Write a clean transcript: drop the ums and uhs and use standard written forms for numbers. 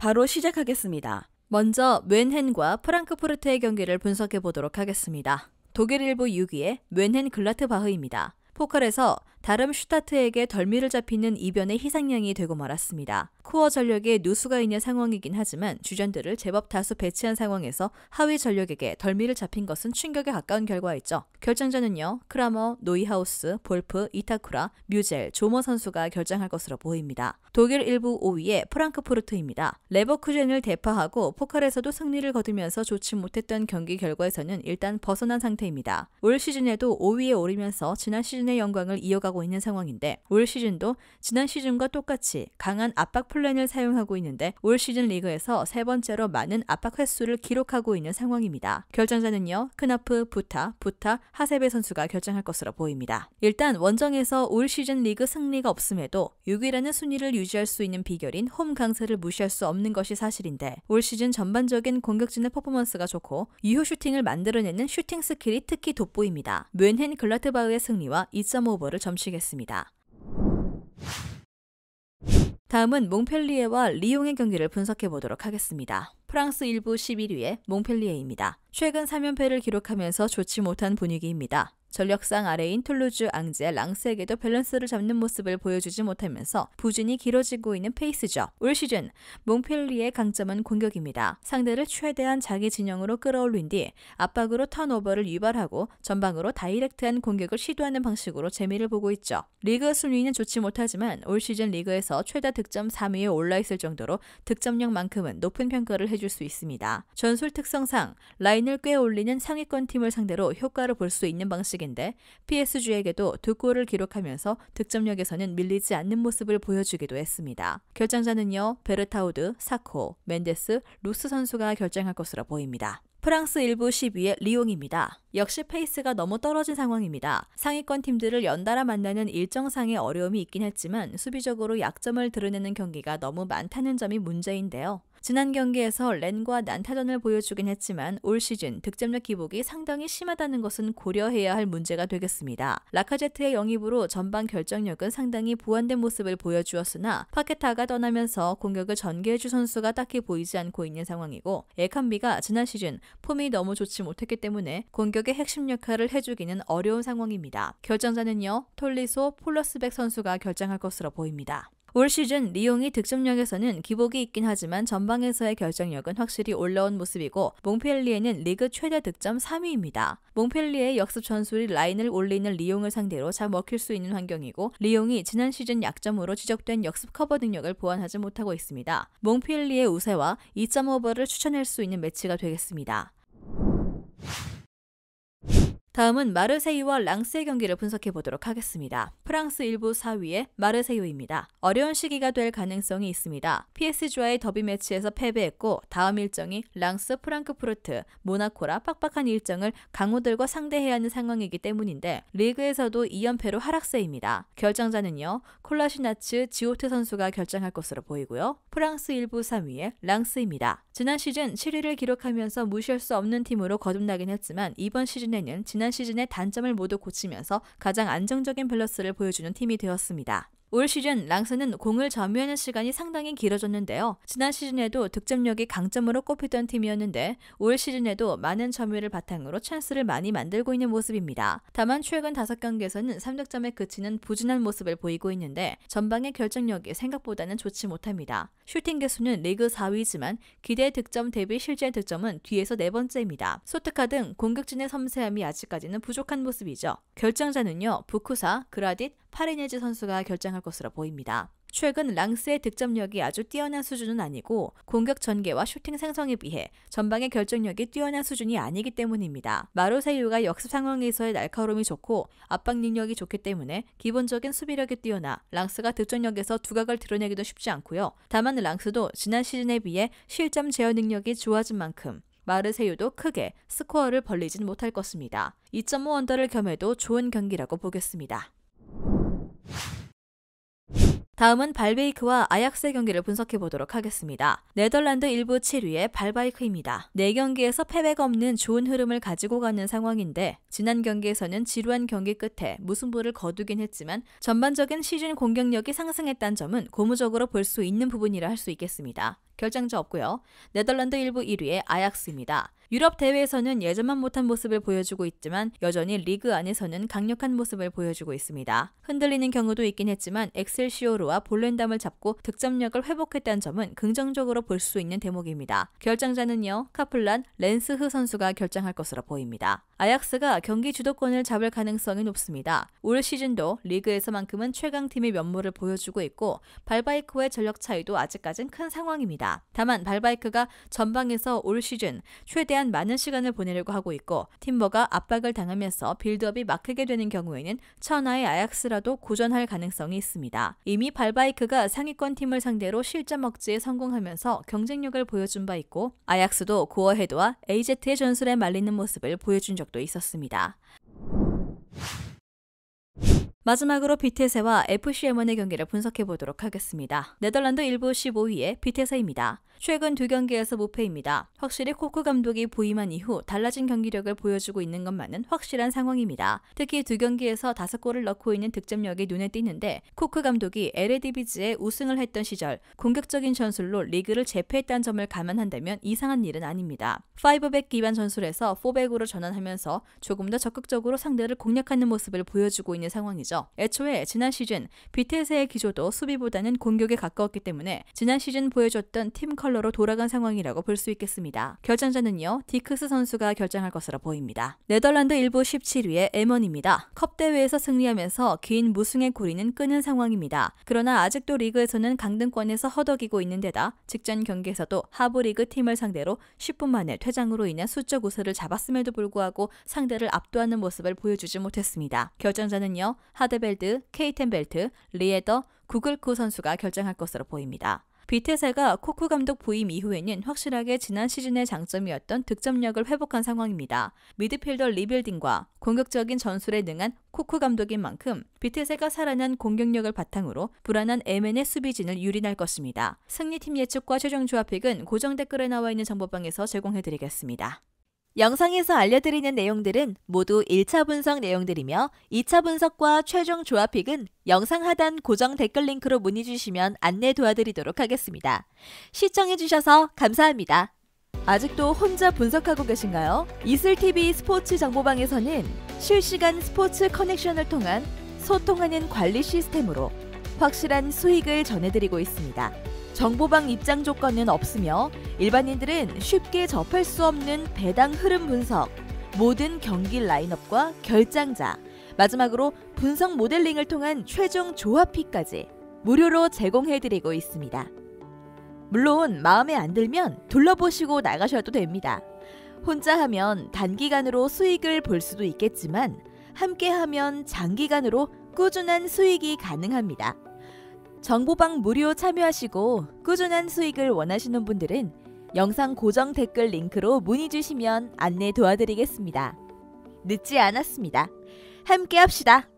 바로 시작하겠습니다. 먼저 뮌헨과 프랑크푸르트의 경기를 분석해 보도록 하겠습니다. 독일 1부 6위의 뮌헨 글라트바흐입니다. 포칼에서 다름슈타트에게 덜미를 잡히는 이변의 희생양이 되고 말았습니다. 코어 전력에 누수가 있는 상황이긴 하지만 주전들을 제법 다수 배치한 상황에서 하위 전력에게 덜미를 잡힌 것은 충격에 가까운 결과였죠. 결정전은요. 크라머, 노이하우스, 볼프, 이타쿠라, 뮤젤, 조머 선수가 결정할 것으로 보입니다. 독일 1부 5위의 프랑크푸르트입니다. 레버쿠젠을 대파하고 포칼에서도 승리를 거두면서 좋지 못했던 경기 결과에서는 일단 벗어난 상태입니다. 올 시즌에도 5위에 오르면서 지난 시즌의 영광을 이어가고 있는 상황인데 올 시즌도 지난 시즌과 똑같이 강한 압박 플랜을 사용하고 있는데 올 시즌 리그에서 세 번째로 많은 압박 횟수를 기록하고 있는 상황입니다. 결정자는요. 크나프, 부타, 하세베 선수가 결정할 것으로 보입니다. 일단 원정에서 올 시즌 리그 승리가 없음에도 6위라는 순위를 유지할 수 있는 비결인 홈 강세를 무시할 수 없는 것이 사실인데 올 시즌 전반적인 공격진의 퍼포먼스가 좋고 유효 슈팅을 만들어내는 슈팅 스킬이 특히 돋보입니다. 뮌헨 글라트바흐의 승리와 2.5버를 점치겠습니다. 다음은 몽펠리에와 리옹의 경기를 분석해 보도록 하겠습니다. 프랑스 1부 11위의 몽펠리에입니다. 최근 3연패를 기록하면서 좋지 못한 분위기입니다. 전력상 아래인 툴루즈, 앙제, 랑스에게도 밸런스를 잡는 모습을 보여주지 못하면서 부진이 길어지고 있는 페이스죠. 올 시즌 몽펠리에의 강점은 공격입니다. 상대를 최대한 자기 진영으로 끌어올린 뒤 압박으로 턴오버를 유발하고 전방으로 다이렉트한 공격을 시도하는 방식으로 재미를 보고 있죠. 리그 순위는 좋지 못하지만 올 시즌 리그에서 최다 득점 3위에 올라있을 정도로 득점력만큼은 높은 평가를 해줄 수 있습니다. 전술 특성상 라인을 꽤 올리는 상위권 팀을 상대로 효과를 볼 수 있는 방식입니다. 인데 PSG에게도 2골을 기록하면서 득점력에서는 밀리지 않는 모습을 보여주기도 했습니다. 결정자는요. 베르타우드, 사코, 멘데스, 루스 선수가 결정할 것으로 보입니다. 프랑스 1부 10위의 리옹입니다. 역시 페이스가 너무 떨어진 상황입니다. 상위권 팀들을 연달아 만나는 일정상의 어려움이 있긴 했지만 수비적으로 약점을 드러내는 경기가 너무 많다는 점이 문제인데요. 지난 경기에서 렌과 난타전을 보여주긴 했지만 올 시즌 득점력 기복이 상당히 심하다는 것은 고려해야 할 문제가 되겠습니다. 라카제트의 영입으로 전반 결정력은 상당히 보완된 모습을 보여주었으나 파케타가 떠나면서 공격을 전개해줄 선수가 딱히 보이지 않고 있는 상황이고 에칸비가 지난 시즌 폼이 너무 좋지 못했기 때문에 공격의 핵심 역할을 해주기는 어려운 상황입니다. 결정자는요. 톨리소, 폴러스백 선수가 결정할 것으로 보입니다. 올 시즌 리옹이 득점력에서는 기복이 있긴 하지만 전방에서의 결정력은 확실히 올라온 모습이고 몽펠리에는 리그 최대 득점 3위입니다. 몽펠리에의 역습 전술이 라인을 올리는 리옹을 상대로 잘 먹힐 수 있는 환경이고 리옹이 지난 시즌 약점으로 지적된 역습 커버 능력을 보완하지 못하고 있습니다. 몽펠리에 우세와 2.5버를 추천할 수 있는 매치가 되겠습니다. 다음은 마르세유와 랑스의 경기를 분석해 보도록 하겠습니다. 프랑스 1부 4위의 마르세유입니다. 어려운 시기가 될 가능성이 있습니다. PSG와의 더비 매치에서 패배했고 다음 일정이 랑스, 프랑크푸르트, 모나코라 빡빡한 일정을 강호들과 상대해야 하는 상황이기 때문인데 리그에서도 2연패로 하락세입니다. 결정자는요. 콜라시나츠, 지오트 선수가 결정할 것으로 보이고요. 프랑스 1부 3위의 랑스입니다. 지난 시즌 7위를 기록하면서 무시할 수 없는 팀으로 거듭나긴 했지만 이번 시즌에는 지난 시즌의 단점을 모두 고치면서 가장 안정적인 밸런스를 보여주는 팀이 되었습니다. 올 시즌 랑스는 공을 점유하는 시간이 상당히 길어졌는데요. 지난 시즌에도 득점력이 강점으로 꼽히던 팀이었는데 올 시즌에도 많은 점유를 바탕으로 찬스를 많이 만들고 있는 모습입니다. 다만 최근 5경기에서는 3득점에 그치는 부진한 모습을 보이고 있는데 전방의 결정력이 생각보다는 좋지 못합니다. 슈팅 개수는 리그 4위지만 기대 득점 대비 실제 득점은 뒤에서 4번째입니다. 소트카 등 공격진의 섬세함이 아직까지는 부족한 모습이죠. 결정자는요. 부쿠사, 그라딧, 파리네즈 선수가 결정할 것으로 보입니다. 최근 랑스의 득점력이 아주 뛰어난 수준은 아니고 공격 전개와 슈팅 생성에 비해 전방의 결정력이 뛰어난 수준이 아니기 때문입니다. 마르세유가 역습 상황에서의 날카로움이 좋고 압박 능력이 좋기 때문에 기본적인 수비력이 뛰어나 랑스가 득점력에서 두각을 드러내기도 쉽지 않고요. 다만 랑스도 지난 시즌에 비해 실점 제어 능력이 좋아진 만큼 마르세유도 크게 스코어를 벌리진 못할 것입니다. 2.5 언더를 겸해도 좋은 경기라고 보겠습니다. 다음은 발베이크와 아약스의 경기를 분석해 보도록 하겠습니다. 네덜란드 1부 7위의 발바이크입니다. 4경기에서 패배가 없는 좋은 흐름을 가지고 가는 상황인데 지난 경기에서는 지루한 경기 끝에 무승부를 거두긴 했지만 전반적인 시즌 공격력이 상승했다는 점은 고무적으로 볼 수 있는 부분이라 할 수 있겠습니다. 결장자 없고요. 네덜란드 1부 1위의 아약스입니다. 유럽 대회에서는 예전만 못한 모습을 보여주고 있지만 여전히 리그 안에서는 강력한 모습을 보여주고 있습니다. 흔들리는 경우도 있긴 했지만 엑셀시오르와 볼렌담을 잡고 득점력을 회복했다는 점은 긍정적으로 볼 수 있는 대목입니다. 결장자는요, 카플란, 렌스흐 선수가 결장할 것으로 보입니다. 아약스가 경기 주도권을 잡을 가능성이 높습니다. 올 시즌도 리그에서만큼은 최강팀의 면모를 보여주고 있고 발바이크와의 전력 차이도 아직까진 큰 상황입니다. 다만 발바이크가 전방에서 올 시즌 최대한 많은 시간을 보내려고 하고 있고 팀버가 압박을 당하면서 빌드업이 막히게 되는 경우에는 천하의 아약스라도 고전할 가능성이 있습니다. 이미 발바이크가 상위권 팀을 상대로 실점 억제에 성공하면서 경쟁력을 보여준 바 있고 아약스도 고어헤드와 AZ의 전술에 말리는 모습을 보여준 적도 있었습니다. 마지막으로 비테세와 FCM1의 경기를 분석해 보도록 하겠습니다. 네덜란드 1부 15위의 비테세입니다. 최근 두 경기에서 무패입니다. 확실히 코크 감독이 부임한 이후 달라진 경기력을 보여주고 있는 것만은 확실한 상황입니다. 특히 두 경기에서 5골을 넣고 있는 득점력이 눈에 띄는데 코크 감독이 에레디비지에 우승을 했던 시절 공격적인 전술로 리그를 제패했다는 점을 감안한다면 이상한 일은 아닙니다. 5백 기반 전술에서 4백으로 전환하면서 조금 더 적극적으로 상대를 공략하는 모습을 보여주고 있는 상황이죠. 애초에 지난 시즌 비테세의 기조도 수비보다는 공격에 가까웠기 때문에 지난 시즌 보여줬던 팀 컬러로 돌아간 상황이라고 볼 수 있겠습니다. 결정자는요, 디크스 선수가 결정할 것으로 보입니다. 네덜란드 1부 17위의 M1입니다. 컵 대회에서 승리하면서 긴 무승의 고리는 끄는 상황입니다. 그러나 아직도 리그에서는 강등권에서 허덕이고 있는 데다 직전 경기에서도 하브리그 팀을 상대로 10분 만에 퇴장으로 인한 수적 우세를 잡았음에도 불구하고 상대를 압도하는 모습을 보여주지 못했습니다. 결정자는요, 하드벨드, 케이텐벨트, 리에더, 구글쿠 선수가 결정할 것으로 보입니다. 비테세가 코크 감독 부임 이후에는 확실하게 지난 시즌의 장점이었던 득점력을 회복한 상황입니다. 미드필더 리빌딩과 공격적인 전술에 능한 코크 감독인 만큼 비테세가 살아난 공격력을 바탕으로 불안한 MN의 수비진을 유린할 것입니다. 승리팀 예측과 최종 조합픽은 고정 댓글에 나와 있는 정보방에서 제공해드리겠습니다. 영상에서 알려드리는 내용들은 모두 1차 분석 내용들이며 2차 분석과 최종 조합픽은 영상 하단 고정 댓글 링크로 문의 주시면 안내 도와드리도록 하겠습니다. 시청해주셔서 감사합니다. 아직도 혼자 분석하고 계신가요? 이슬TV 스포츠 정보방에서는 실시간 스포츠 커넥션을 통한 소통하는 관리 시스템으로 확실한 수익을 전해드리고 있습니다. 정보방 입장 조건은 없으며 일반인들은 쉽게 접할 수 없는 배당 흐름 분석, 모든 경기 라인업과 결장자, 마지막으로 분석 모델링을 통한 최종 조합픽까지 무료로 제공해드리고 있습니다. 물론 마음에 안 들면 둘러보시고 나가셔도 됩니다. 혼자 하면 단기간으로 수익을 볼 수도 있겠지만 함께하면 장기간으로 꾸준한 수익이 가능합니다. 정보방 무료 참여하시고 꾸준한 수익을 원하시는 분들은 영상 고정 댓글 링크로 문의 주시면 안내 도와드리겠습니다. 늦지 않았습니다. 함께 합시다.